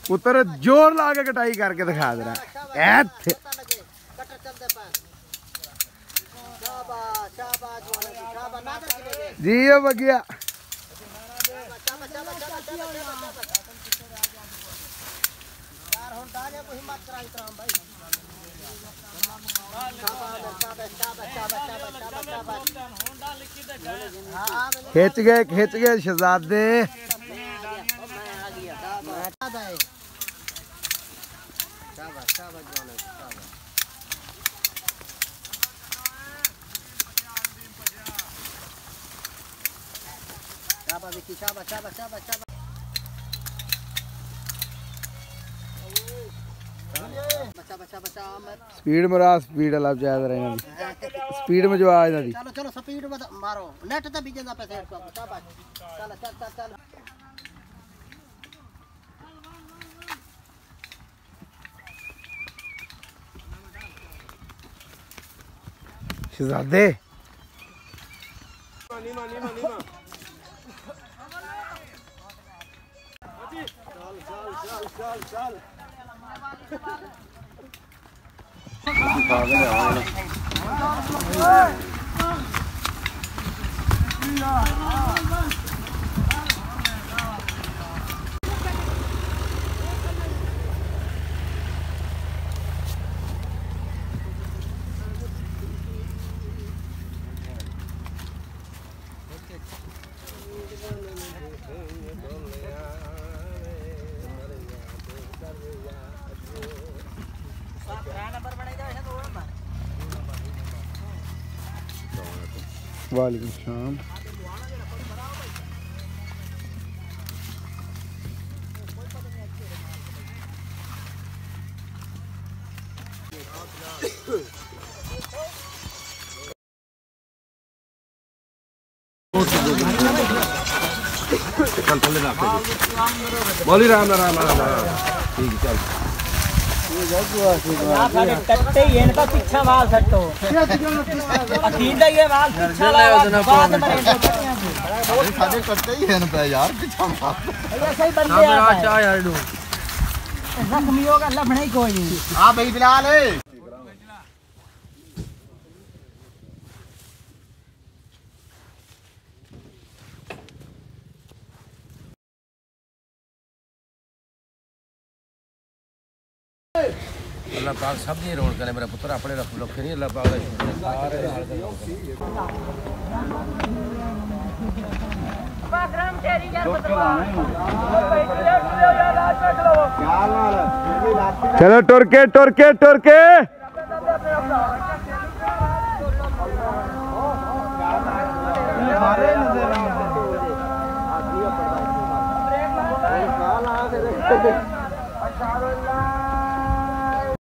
पुत्र जोर ला के कटाई करके दिखा दे रहा जी हो बगिया खिंच गए शहजादे स्पीड मरा स्पीड वाला चाह रहे स्पीड में जो आ चलो चलो स्पीड में मारो नेट ते भी जंदा पैसे शाबाश चल चल चल चल शहजादे नीमा नीमा नीमा चल चल चल वालेकुम सलाम चल थले ना बोली राम राम राम ठीक चल कट्टे ही इनका पीछा माल सट्टो अकीदा ये माल पीछा लाओ बाद में सारे कट्टे ही हैं पे यार पीछा माल ऐसा ही बंदे आ चाह यार डू जख्मी होगा लबने ही कोई नहीं हां भाई बिलाल अल्लाह पाक सब दी रोल करे मेरा पुत्र अपने रख लो फिर अल्लाह पाक दा शुक्र सारे पाकराम तेरी यार चलो टुरके टुरके टुरके